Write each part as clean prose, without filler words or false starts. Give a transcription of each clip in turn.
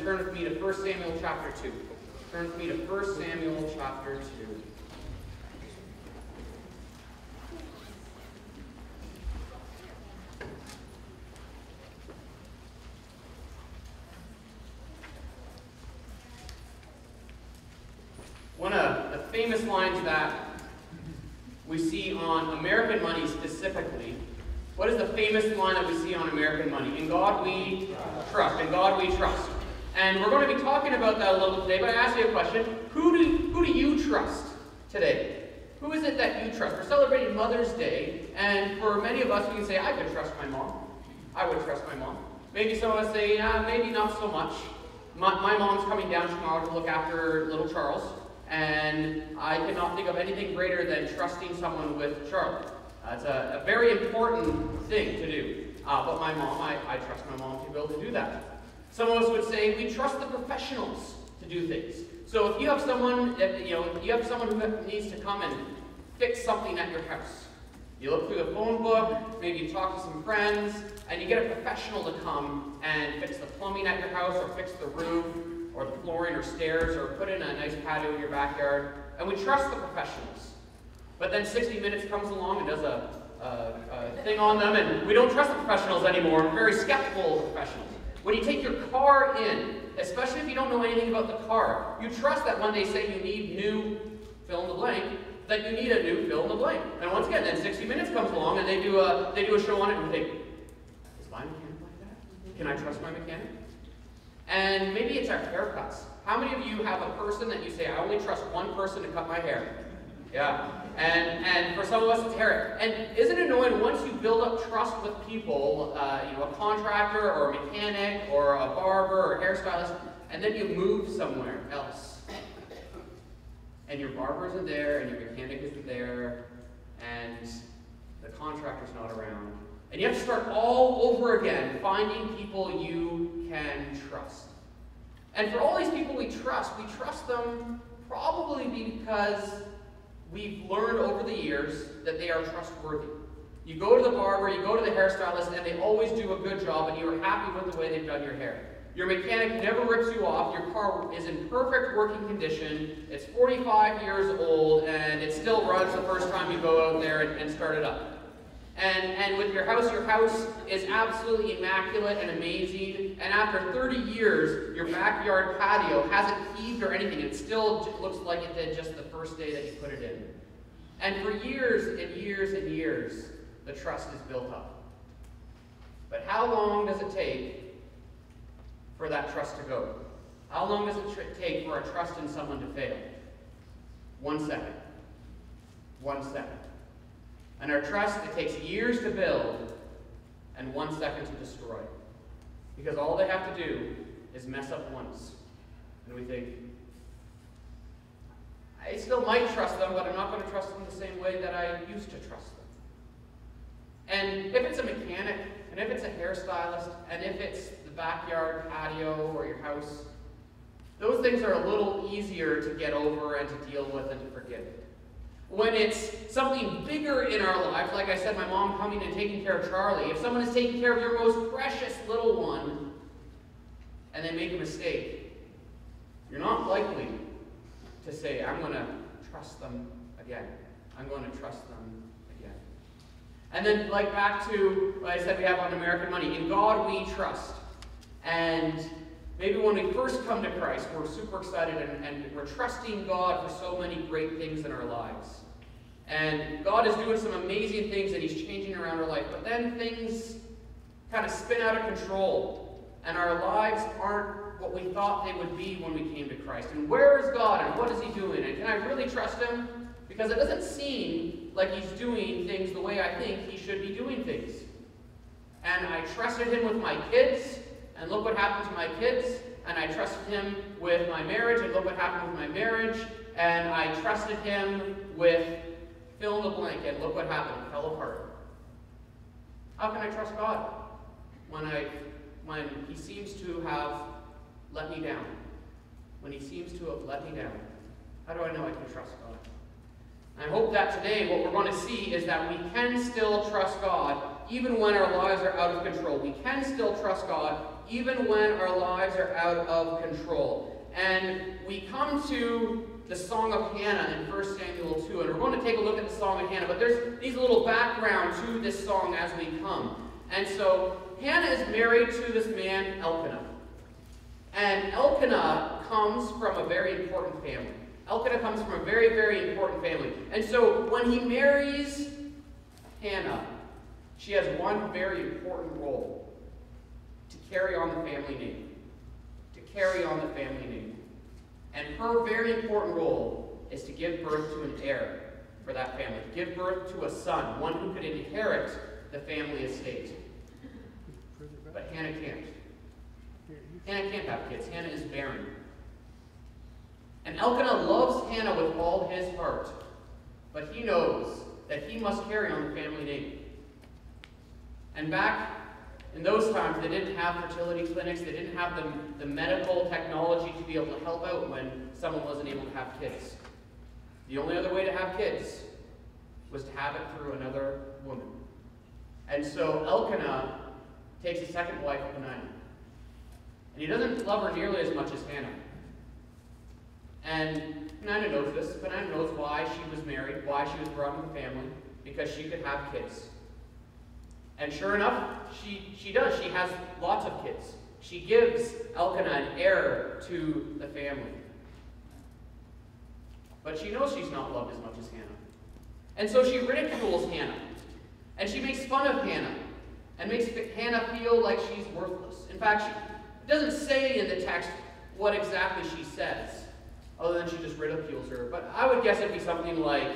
Turn with me to 1 Samuel chapter 2. Turn with me to 1 Samuel chapter 2. One of the famous lines that we see on American Money specifically, what is the famous line that we see on American Money? In God we trust. In God we trust. And we're going to be talking about that a little today, but I ask you a question. Who do you trust today? Who is it that you trust? We're celebrating Mother's Day, and for many of us, we can say, I could trust my mom. I would trust my mom. Maybe some of us say, maybe not so much. My mom's coming down tomorrow to look after little Charles, and I cannot think of anything greater than trusting someone with Charlie. It's a very important thing to do. But my mom, I trust my mom to be able to do that. Some of us would say we trust the professionals to do things. So if you have someone, who needs to come and fix something at your house, you look through the phone book, maybe you talk to some friends, and you get a professional to come and fix the plumbing at your house, or fix the roof, or the flooring, or stairs, or put in a nice patio in your backyard. And we trust the professionals. But then 60 Minutes comes along and does a thing on them, and we don't trust the professionals anymore. We're very skeptical of the professionals. When you take your car in, especially if you don't know anything about the car, you trust that when they say you need new fill in the blank, that you need a new fill in the blank. And once again, then 60 Minutes comes along and they do a show on it, and we think, is my mechanic like that? Can I trust my mechanic? And maybe it's our haircuts. How many of you have a person that you say, I only trust one person to cut my hair? Yeah. And for some of us, it's hair. And isn't it annoying once you build up trust with people, a contractor or a mechanic or a barber or a hairstylist, and then you move somewhere else, and your barber isn't there, and your mechanic isn't there, and the contractor's not around, and you have to start all over again finding people you can trust. And for all these people we trust them probably because we've learned over the years that they are trustworthy. You go to the barber, you go to the hairstylist, and they always do a good job, and you're happy with the way they've done your hair. Your mechanic never rips you off. Your car is in perfect working condition. It's 45 years old, and it still runs the first time you go out there and start it up. And with your house is absolutely immaculate and amazing. And after 30 years, your backyard patio hasn't heaved or anything. It still looks like it did just the first day that you put it in. And for years and years and years, the trust is built up. But how long does it take for that trust to go? How long does it take for a trust in someone to fail? 1 second. 1 second. And our trust, it takes years to build and 1 second to destroy. Because all they have to do is mess up once. And we think, I still might trust them, but I'm not going to trust them the same way that I used to trust them. And if it's a mechanic, and if it's a hairstylist, and if it's the backyard patio or your house, those things are a little easier to get over and to deal with and to forgive. When it's something bigger in our lives, like I said, my mom coming and taking care of Charlie, if someone is taking care of your most precious little one, and they make a mistake, you're not likely to say, I'm going to trust them again. I'm going to trust them again. And then, like back to what I said we have on American Money, in God we trust. And maybe when we first come to Christ, we're super excited and we're trusting God for so many great things in our lives. And God is doing some amazing things and He's changing around our life. But then things kind of spin out of control. And our lives aren't what we thought they would be when we came to Christ. And where is God and what is He doing? And can I really trust Him? Because it doesn't seem like He's doing things the way I think He should be doing things. And I trusted Him with my kids. And look what happened to my kids. And I trusted Him with my marriage, and look what happened with my marriage. And I trusted Him with fill in the blank, and look what happened. It fell apart. How can I trust God when He seems to have let me down? When He seems to have let me down, how do I know I can trust God? And I hope that today what we're going to see is that we can still trust God even when our lives are out of control. We can still trust God even when our lives are out of control. And we come to the Song of Hannah in 1 Samuel 2, and we're going to take a look at the Song of Hannah, but there's these little background to this song as we come. And so Hannah is married to this man, Elkanah. And Elkanah comes from a very important family. Elkanah comes from a very, very important family. And so when he marries Hannah, she has one very important role: to carry on the family name. To carry on the family name. And her very important role is to give birth to an heir for that family. To give birth to a son, one who could inherit the family estate. But Hannah can't. Hannah can't have kids. Hannah is barren. And Elkanah loves Hannah with all his heart, but he knows that he must carry on the family name. And back in those times, they didn't have fertility clinics. They didn't have the medical technology to be able to help out when someone wasn't able to have kids. The only other way to have kids was to have it through another woman. And so Elkanah takes a second wife, Peninnah. And he doesn't love her nearly as much as Hannah. And Peninnah knows this. Peninnah knows why she was married, why she was brought into the family, because she could have kids. And sure enough, she does. She has lots of kids. She gives Elkanah an heir to the family. But she knows she's not loved as much as Hannah. And so she ridicules Hannah. And she makes fun of Hannah. And makes Hannah feel like she's worthless. In fact, it doesn't say in the text what exactly she says, other than she just ridicules her. But I would guess it'd be something like,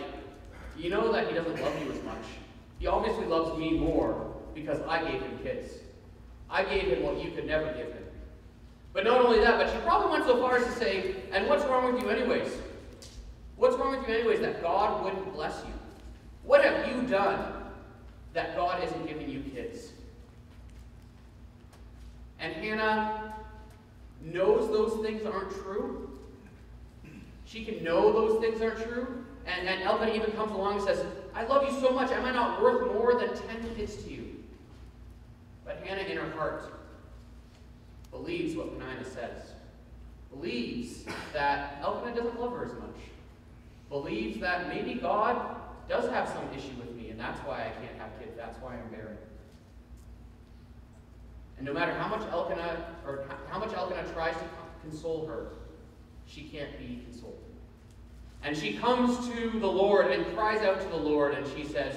you know that he doesn't love you as much. He obviously loves me more because I gave him kids. I gave him what you could never give him. But not only that, but she probably went so far as to say, and what's wrong with you anyways? What's wrong with you anyways that God wouldn't bless you? What have you done that God isn't giving you kids? And Hannah knows those things aren't true. She can know those things aren't true. And Elkanah even comes along and says, I love you so much, am I not worth more than 10 kids to you? But Hannah, in her heart, believes what Peninnah says. Believes that Elkanah doesn't love her as much. Believes that maybe God does have some issue with me, and that's why I can't have kids. That's why I'm barren. And no matter how much Elkanah tries to console her, she can't be consoled. And she comes to the Lord and cries out to the Lord, and she says,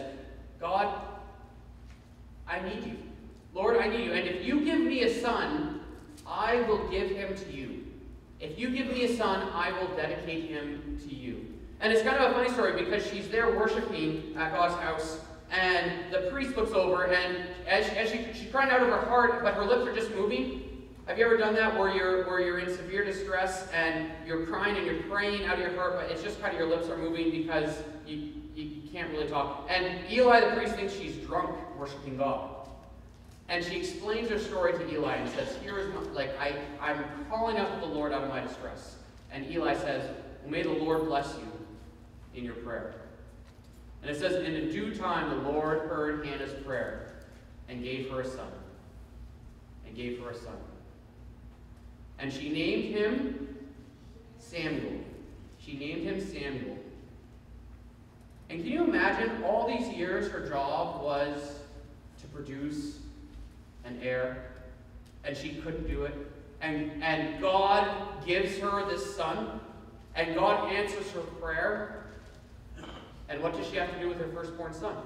God, I need you. Lord, I need you. And if you give me a son, I will give him to you. If you give me a son, I will dedicate him to you. And it's kind of a funny story because she's there worshiping at God's house, and the priest looks over, and as she's crying out of her heart, but her lips are just moving. Have you ever done that where you're in severe distress and you're crying and you're praying out of your heart, but it's just kind of your lips are moving because you can't really talk? And Eli the priest thinks she's drunk worshiping God. And she explains her story to Eli and says, here is I'm calling out to the Lord out of my distress. And Eli says, well, may the Lord bless you in your prayer. And it says, in the due time the Lord heard Hannah's prayer and gave her a son. And gave her a son. And she named him Samuel. She named him Samuel. And can you imagine all these years her job was to produce an heir, and she couldn't do it. And God gives her this son, and God answers her prayer. And what does she have to do with her firstborn son?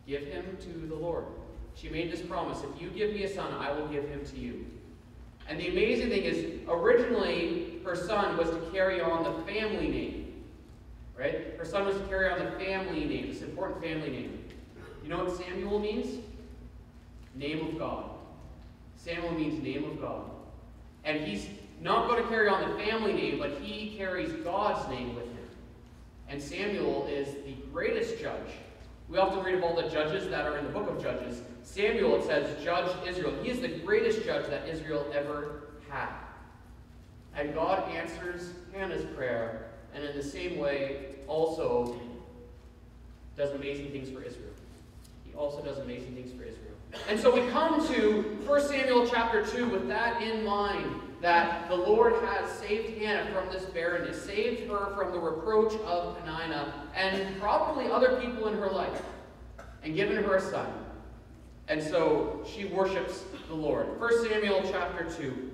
Give him to the Lord. She made this promise, if you give me a son, I will give him to you. And the amazing thing is, originally, her son was to carry on the family name. Right? Her son was to carry on the family name, this important family name. You know what Samuel means? Name of God. Samuel means name of God. And he's not going to carry on the family name, but he carries God's name with him. And Samuel is the greatest judge. We often read of all the judges that are in the book of Judges. Samuel, it says, judged Israel. He is the greatest judge that Israel ever had. And God answers Hannah's prayer, and in the same way also does amazing things for Israel. He also does amazing things for Israel. And so we come to 1 Samuel chapter 2 with that in mind, that the Lord has saved Hannah from this barrenness, saved her from the reproach of Peninnah, and probably other people in her life, and given her a son. And so she worships the Lord. 1 Samuel chapter 2,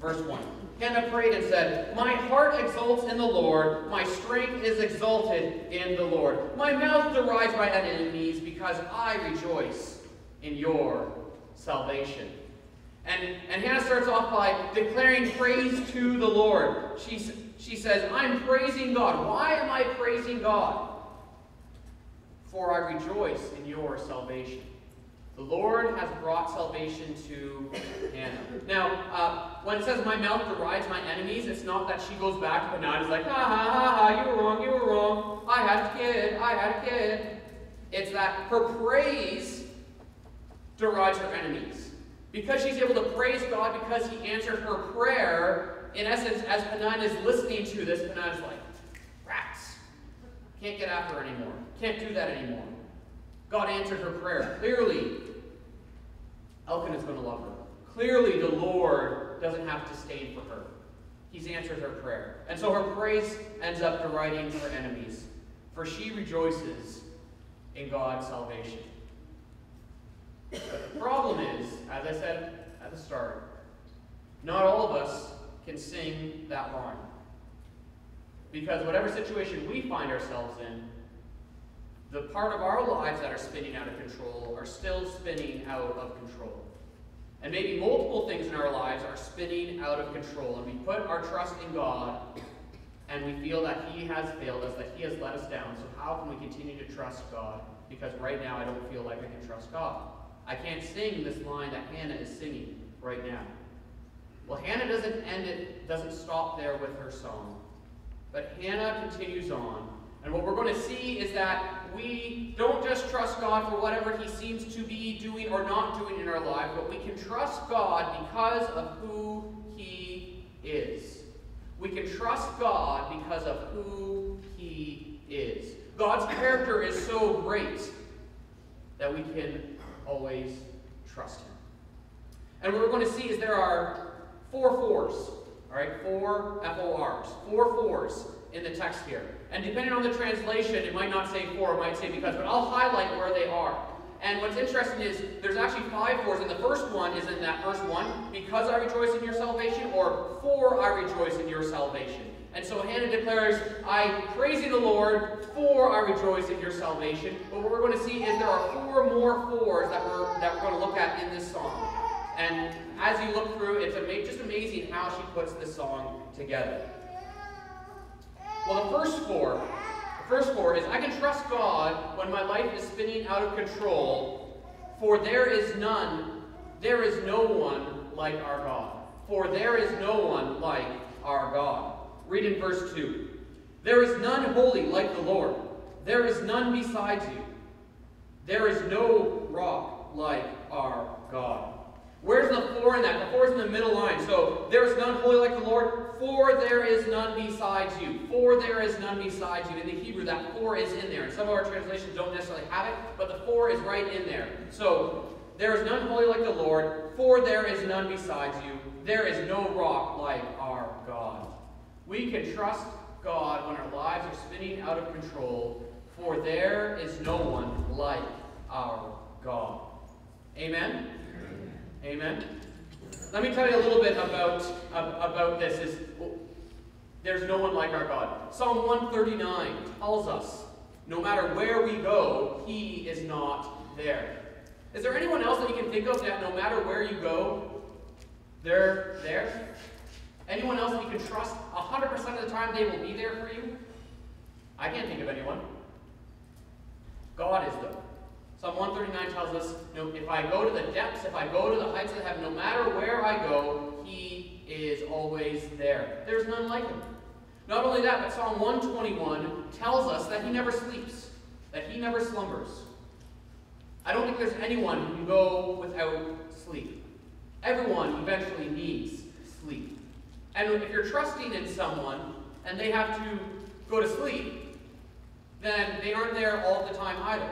verse 1. Hannah prayed and said, "My heart exults in the Lord, my strength is exalted in the Lord. My mouth derides my enemies because I rejoice in your salvation." And Hannah starts off by declaring praise to the Lord. She says, "I'm praising God." Why am I praising God? "For I rejoice in your salvation." The Lord has brought salvation to Hannah. Now, when it says, "My mouth derides my enemies," it's not that she goes back to Peninnah and is like, "Ha ha ha ha, you were wrong. I had a kid. It's that her praise derides her enemies. Because she's able to praise God because He answered her prayer, in essence, as Peninnah is listening to this, Peninnah's like, "Rats. Can't get after her anymore. Can't do that anymore." God answered her prayer. Clearly, Elkanah's going to love her. Clearly, the Lord doesn't have to stain for her. He's answered her prayer. And so her praise ends up deriding her enemies, for she rejoices in God's salvation. But the problem is, as I said at the start, not all of us can sing that line. Because whatever situation we find ourselves in, the part of our lives that are spinning out of control are still spinning out of control. And maybe multiple things in our lives are spinning out of control, and we put our trust in God, and we feel that He has failed us, that He has let us down. So how can we continue to trust God? Because right now I don't feel like I can trust God. I can't sing this line that Hannah is singing right now. Well, Hannah doesn't stop there with her song. But Hannah continues on. And what we're going to see is that we don't just trust God for whatever He seems to be doing or not doing in our life, but we can trust God because of who He is. We can trust God because of who He is. God's character is so great that we can always trust Him. And what we're going to see is there are 4 fours. All right, 4 F-O-R's. 4 fours in the text here. And depending on the translation, it might not say for, it might say because, but I'll highlight where they are. And what's interesting is there's actually 5 fours, and the first one is in that verse 1, because I rejoice in your salvation, or for I rejoice in your salvation. And so Hannah declares, I praise you, the Lord, for I rejoice in your salvation. But what we're going to see is there are 4 more fours that we're going to look at in this song. And as you look through, it's just amazing how she puts this song together. Well, the first four is, I can trust God when my life is spinning out of control, for there is no one like our God. For there is no one like our God. Read in verse 2. There is none holy like the Lord. There is none besides you. There is no rock like our God. Where's the 4 in that? The 4 is in the middle line. So, there is none holy like the Lord, for there is none besides you. For there is none besides you. In the Hebrew, that 4 is in there. And some of our translations don't necessarily have it, but the 4 is right in there. So, there is none holy like the Lord, for there is none besides you. There is no rock like our God. We can trust God when our lives are spinning out of control, for there is no one like our God. Amen? Amen? Let me tell you a little bit about this. There's no one like our God. Psalm 139 tells us, no matter where we go, He is not there. Is there anyone else that you can think of that no matter where you go, they're there? Anyone else that you can trust 100% of the time they will be there for you? I can't think of anyone. God is though. Psalm 139 tells us, if I go to the depths, if I go to the heights of heaven, no matter where I go, He is always there. There's none like Him. Not only that, but Psalm 121 tells us that He never sleeps, that He never slumbers. I don't think there's anyone who can go without sleep. Everyone eventually needs sleep. And if you're trusting in someone and they have to go to sleep, then they aren't there all the time either.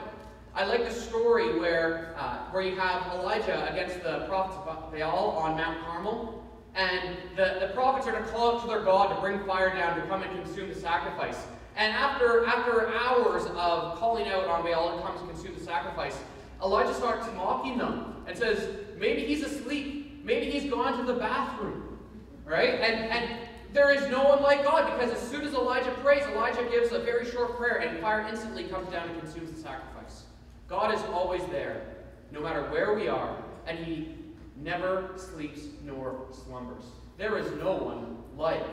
I like the story where you have Elijah against the prophets of Baal on Mount Carmel, and the prophets are to call out to their God to bring fire down to come and consume the sacrifice. And after hours of calling out on Baal to come to consume the sacrifice, Elijah starts mocking them and says, maybe he's asleep, maybe he's gone to the bathroom, right? And there is no one like God, because as soon as Elijah prays, Elijah gives a very short prayer, and fire instantly comes down and consumes the sacrifice. God is always there, no matter where we are, and he never sleeps nor slumbers. There is no one like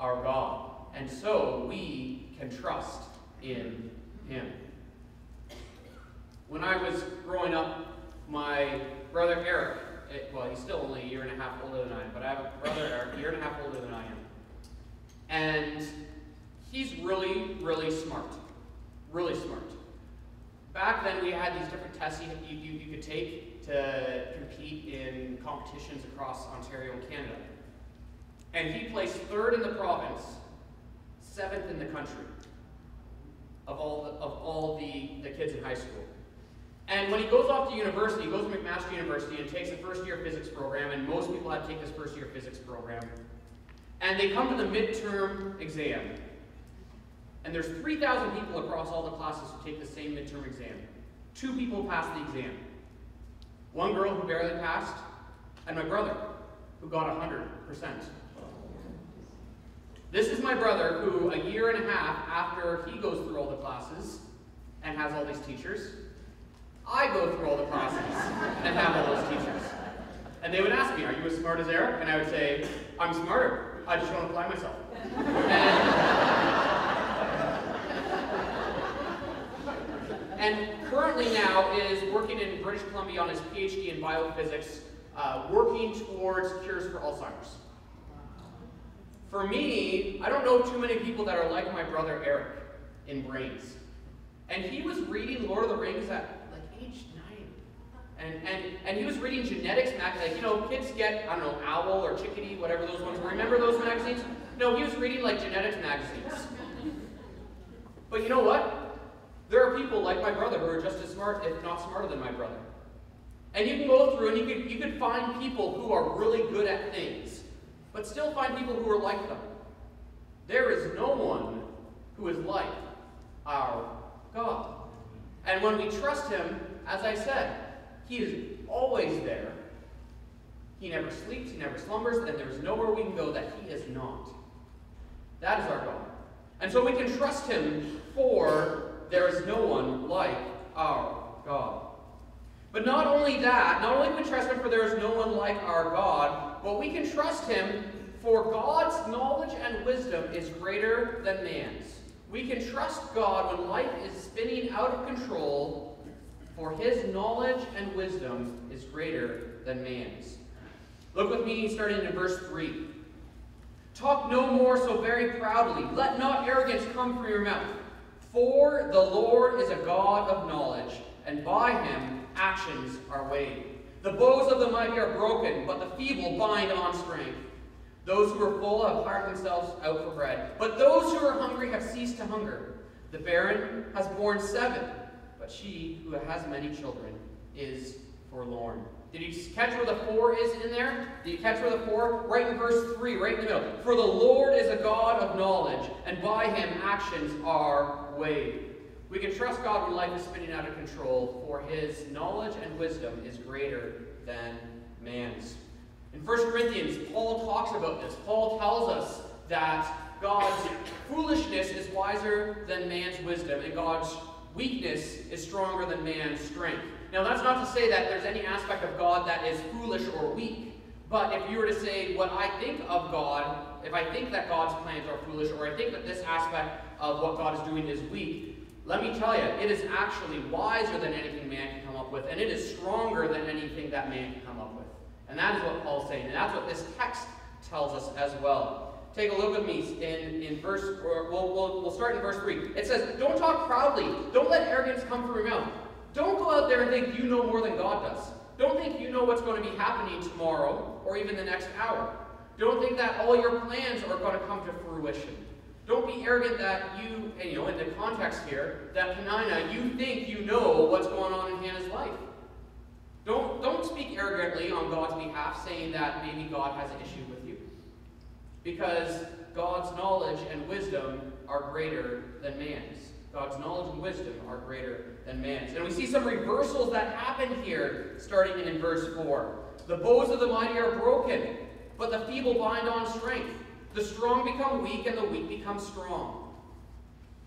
our God, and so we can trust in him. When I was growing up, my brother Eric, well, he's still only a year and a half older than I am, but I have a brother Eric, a year and a half older than I am. And he's really, really smart. Really smart. Back then, we had these different tests you could take to compete in competitions across Ontario and Canada. And he placed 3rd in the province, 7th in the country of all the kids in high school. And when he goes off to university, he goes to McMaster University and takes a first-year physics program, and most people have to take this first-year physics program. And they come to the midterm exam. And there's 3,000 people across all the classes who take the same midterm exam. 2 people pass the exam. One girl who barely passed, and my brother, who got 100%. This is my brother who, a year and a half after he goes through all the classes and has all these teachers, I go through all the classes and have all those teachers. And they would ask me, are you as smart as Eric? And I would say, I'm smarter. I just don't apply myself. And currently now is working in British Columbia on his PhD in biophysics, working towards cures for Alzheimer's. For me, I don't know too many people that are like my brother Eric in brains. And he was reading Lord of the Rings at like age 9. And he was reading genetics magazines. Like, you know, kids get, I don't know, Owl or Chickadee, whatever those ones were. Remember those magazines? No, he was reading like genetics magazines. But you know what? There are people like my brother who are just as smart, if not smarter than my brother. And you can go through and you could find people who are really good at things, but still find people who are like them. There is no one who is like our God. And when we trust him, as I said, he is always there. He never sleeps, he never slumbers, and there's nowhere we can go that he is not. That is our God. And so we can trust him, for there is no one like our God. But not only that, not only can we trust him for there is no one like our God, but we can trust him for God's knowledge and wisdom is greater than man's. We can trust God when life is spinning out of control, for his knowledge and wisdom is greater than man's. Look with me starting in verse 3. Talk no more so very proudly. Let not arrogance come from your mouth. For the Lord is a God of knowledge, and by him actions are weighed. The bows of the mighty are broken, but the feeble bind on strength. Those who are full have hired themselves out for bread, but those who are hungry have ceased to hunger. The barren has borne 7, but she who has many children is forlorn. Did you catch where the 4 is in there? Did you catch where the 4? Right in verse 3, right in the middle. For the Lord is a God of knowledge, and by him actions are weighed. We can trust God when life is spinning out of control, for his knowledge and wisdom is greater than man's. In 1 Corinthians, Paul talks about this. Paul tells us that God's foolishness is wiser than man's wisdom, and God's weakness is stronger than man's strength. Now, that's not to say that there's any aspect of God that is foolish or weak. But if you were to say what I think of God, if I think that God's plans are foolish, or I think that this aspect of what God is doing is weak, let me tell you, it is actually wiser than anything man can come up with, and it is stronger than anything that man can come up with. And that is what Paul's saying, and that's what this text tells us as well. Take a look at me in verse, or we'll start in verse 3. It says, don't talk proudly. Don't let arrogance come from your mouth. Don't go out there and think you know more than God does. Don't think you know what's going to be happening tomorrow or even the next hour. Don't think that all your plans are going to come to fruition. Don't be arrogant that you, and, in the context here, that Peninnah, you think you know what's going on in Hannah's life. Don't speak arrogantly on God's behalf, saying that maybe God has an issue with you. Because God's knowledge and wisdom are greater than man's. God's knowledge and wisdom are greater than man's. And we see some reversals that happen here, starting in verse 4. The bows of the mighty are broken, but the feeble bind on strength. The strong become weak, and the weak become strong.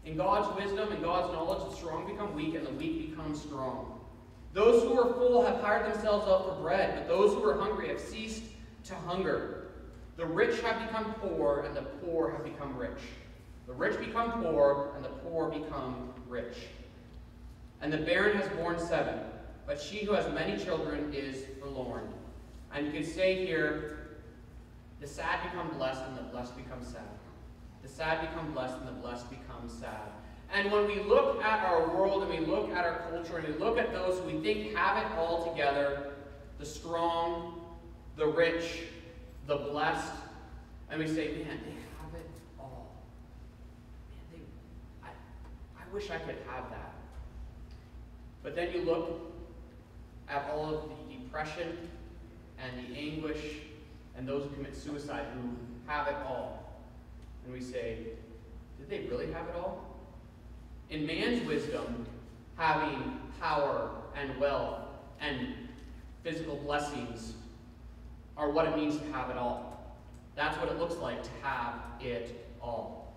In God's wisdom and God's knowledge, the strong become weak, and the weak become strong. Those who are full have hired themselves out for bread, but those who are hungry have ceased to hunger. The rich have become poor, and the poor have become rich. The rich become poor, and the poor become rich. And the barren has borne 7, but she who has many children is forlorn. And you could say here, the sad become blessed, and the blessed become sad. The sad become blessed, and the blessed become sad. And when we look at our world, and we look at our culture, and we look at those who we think have it all together, the strong, the rich, the blessed, and we say, man, they have it all. Man, I wish I could have that. But then you look at all of the depression and the anguish and those who commit suicide who have it all. And we say, did they really have it all? In man's wisdom, having power and wealth and physical blessings are what it means to have it all. That's what it looks like to have it all.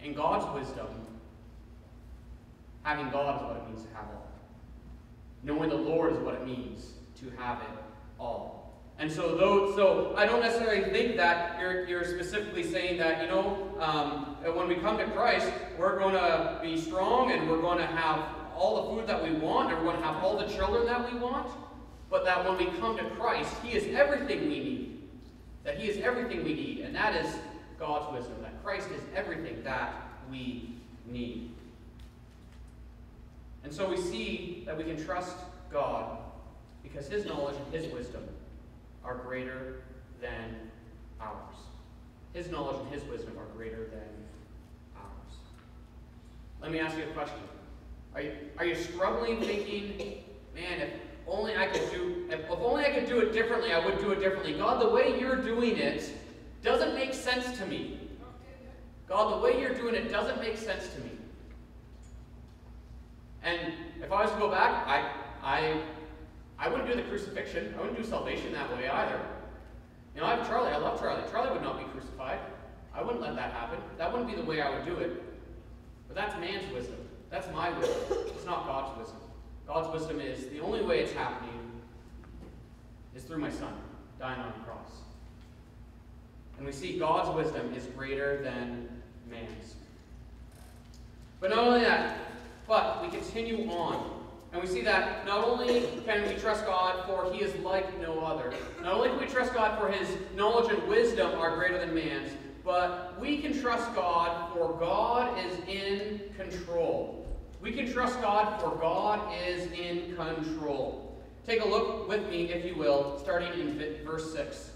In God's wisdom, having God is what it means to have all. Knowing the Lord is what it means to have it all. And so I don't necessarily think that you're specifically saying that, when we come to Christ, we're going to be strong and we're going to have all the food that we want and we're going to have all the children that we want. But that when we come to Christ, He is everything we need. That He is everything we need. And that is God's wisdom. That Christ is everything that we need. And so we see that we can trust God because His knowledge and His wisdom are greater than ours. His knowledge and His wisdom are greater than ours. Let me ask you a question. Are you struggling thinking, man, if only I could do it differently, I would do it differently. God, the way you're doing it doesn't make sense to me. God, the way you're doing it doesn't make sense to me. And if I was to go back, I wouldn't do the crucifixion. I wouldn't do salvation that way either. I have Charlie. I love Charlie. Charlie would not be crucified. I wouldn't let that happen. That wouldn't be the way I would do it. But that's man's wisdom. That's my wisdom. It's not God's wisdom. God's wisdom is the only way it's happening is through my Son dying on the cross. And we see God's wisdom is greater than man's. But not only that, but we continue on. And we see that not only can we trust God for He is like no other, not only can we trust God for His knowledge and wisdom are greater than man's, but we can trust God for God is in control. We can trust God for God is in control. Take a look with me, if you will, starting in verse 6.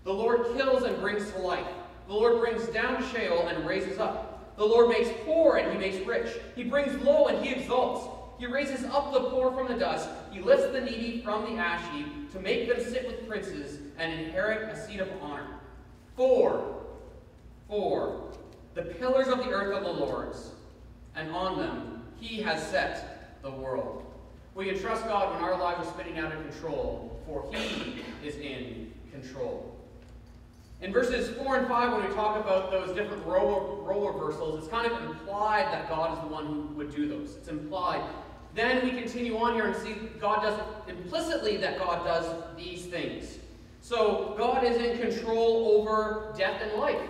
The Lord kills and brings to life. The Lord brings down to Sheol and raises up. The Lord makes poor and He makes rich. He brings low and He exalts. He raises up the poor from the dust. He lifts the needy from the ash heap to make them sit with princes and inherit a seat of honor. For the pillars of the earth are the Lord's, and on them He has set the world. We can trust God when our lives are spinning out of control, for He is in control. In verses 4 and 5, when we talk about those different role reversals, it's kind of implied that God is the one who would do those. It's implied. Then we continue on here and see God does implicitly that God does these things. So God is in control over death and life.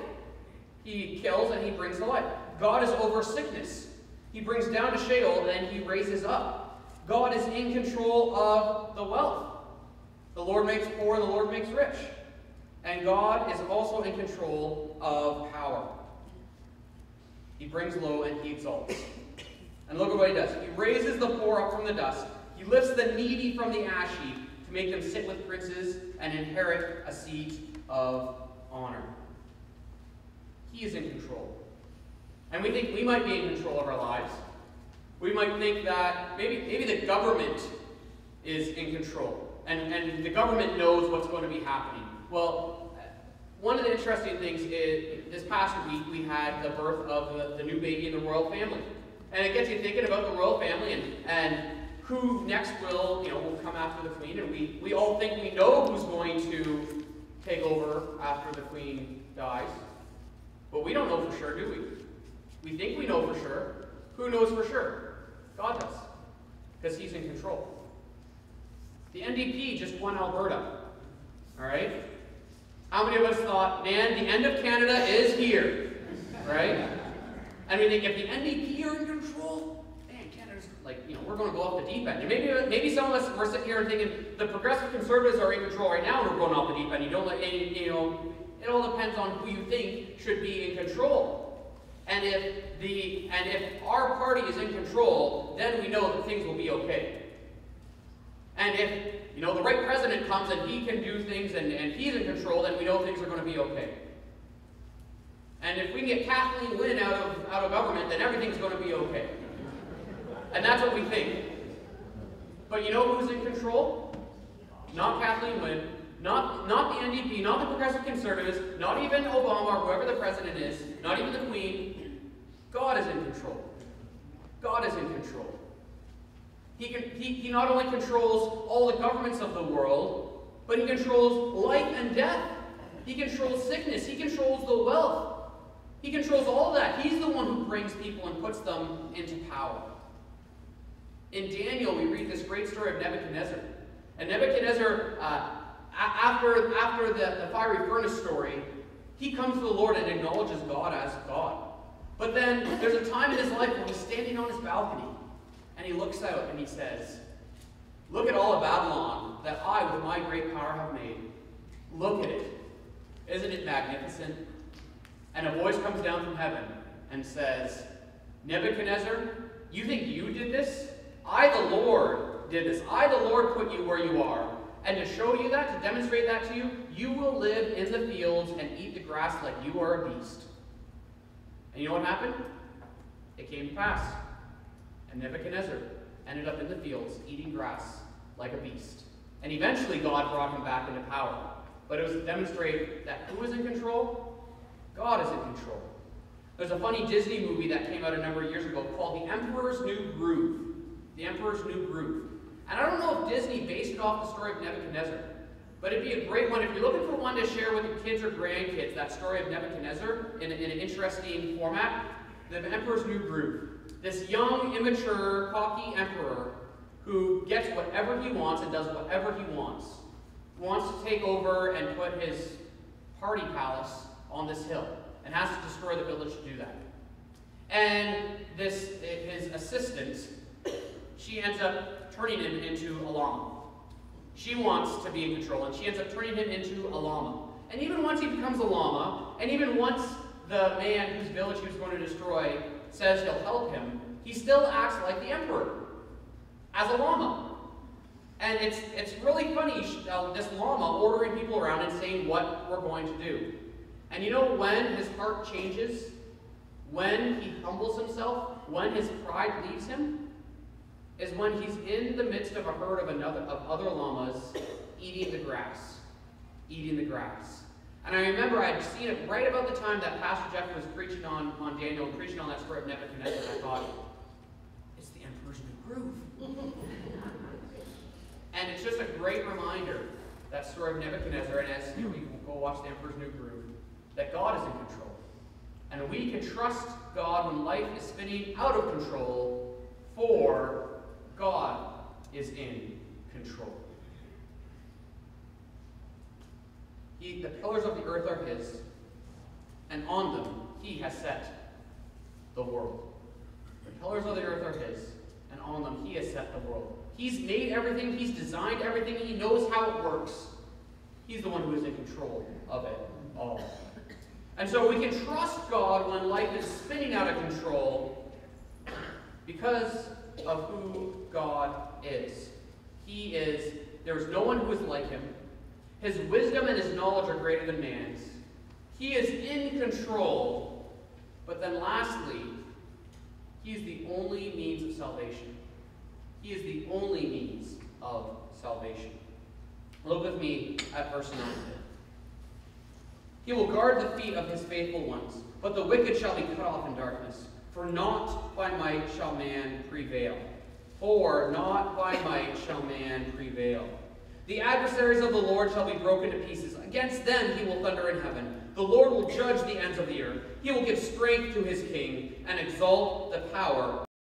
He kills and He brings to life. God is over sickness. He brings down to Sheol and He raises up. God is in control of the wealth. The Lord makes poor and the Lord makes rich. And God is also in control of power. He brings low and He exalts. And look at what He does. He raises the poor up from the dust. He lifts the needy from the ash heap to make them sit with princes and inherit a seat of honor. He is in control. And we think we might be in control of our lives. We might think that maybe the government is in control, and the government knows what's going to be happening. Well, one of the interesting things is this past week we had the birth of the new baby in the royal family. And it gets you thinking about the royal family and who next will come after the queen. And we all think we know who's going to take over after the queen dies. But we don't know for sure, do we? We think we know for sure. Who knows for sure? God does. Because he's in control. The NDP just won Alberta. Alright? How many of us thought, man, the end of Canada is here? Right? And we think if the NDP are in control, man, Canada's we're going to go off the deep end. And maybe some of us were sitting here and thinking the progressive conservatives are in control right now and we're going off the deep end. It all depends on who you think should be in control. And if our party is in control, then we know that things will be okay. And if the right president comes and he can do things and he's in control, then we know things are going to be okay. And if we can get Kathleen Wynne out of government, then everything's going to be okay. And that's what we think. But you know who's in control? Not Kathleen Wynne, not the NDP, not the Progressive Conservatives, not even Obama or whoever the president is, not even the Queen. God is in control. God is in control. He not only controls all the governments of the world, but he controls life and death. He controls sickness. He controls the wealth. He controls all of that. He's the one who brings people and puts them into power. In Daniel, we read this great story of Nebuchadnezzar. And Nebuchadnezzar, after the fiery furnace story, he comes to the Lord and acknowledges God as God. But then there's a time in his life when he's standing on his balcony, and he looks out and he says, "Look at all of Babylon that I, with my great power, have made. Look at it. Isn't it magnificent?" And a voice comes down from heaven and says, "Nebuchadnezzar, you think you did this? I, the Lord, did this. I, the Lord, put you where you are. And to show you that, to demonstrate that to you, you will live in the fields and eat the grass like you are a beast." And you know what happened? It came to pass. And Nebuchadnezzar ended up in the fields, eating grass like a beast. And eventually God brought him back into power. But it was to demonstrate that who is in control? God is in control. There's a funny Disney movie that came out a number of years ago called The Emperor's New Groove. The Emperor's New Groove. And I don't know if Disney based it off the story of Nebuchadnezzar, but it'd be a great one. If you're looking for one to share with your kids or grandkids, that story of Nebuchadnezzar in an interesting format, The Emperor's New Groove. This young, immature, cocky emperor who gets whatever he wants and does whatever he wants to take over and put his party palace on this hill, and has to destroy the village to do that. And his assistant, she ends up turning him into a llama. She wants to be in control, and she ends up turning him into a llama. And even once he becomes a llama, and even once the man whose village he was going to destroy says he'll help him, he still acts like the emperor, as a llama. And it's really funny, this llama ordering people around and saying what we're going to do. And you know when his heart changes? When he humbles himself? When his pride leaves him? Is when he's in the midst of a herd of other llamas eating the grass. Eating the grass. And I remember I had seen it right about the time that Pastor Jeff was preaching on Daniel, preaching on that story of Nebuchadnezzar, and I thought, it's the Emperor's New Groove. And it's just a great reminder, that story of Nebuchadnezzar, and as we go watch the Emperor's New Groove, that God is in control. And we can trust God when life is spinning out of control, for God is in control. The pillars of the earth are his, and on them he has set the world. The pillars of the earth are his, and on them he has set the world. He's made everything, he's designed everything, he knows how it works. He's the one who is in control of it all. And so we can trust God when life is spinning out of control because of who God is. There is no one who is like him. His wisdom and his knowledge are greater than man's. He is in control, But then lastly, he is the only means of salvation. He is the only means of salvation. Look with me at verse 9. He will guard the feet of his faithful ones, but the wicked shall be cut off in darkness. For not by might shall man prevail. For not by might shall man prevail. The adversaries of the Lord shall be broken to pieces. Against them he will thunder in heaven. The Lord will judge the ends of the earth. He will give strength to his king and exalt the power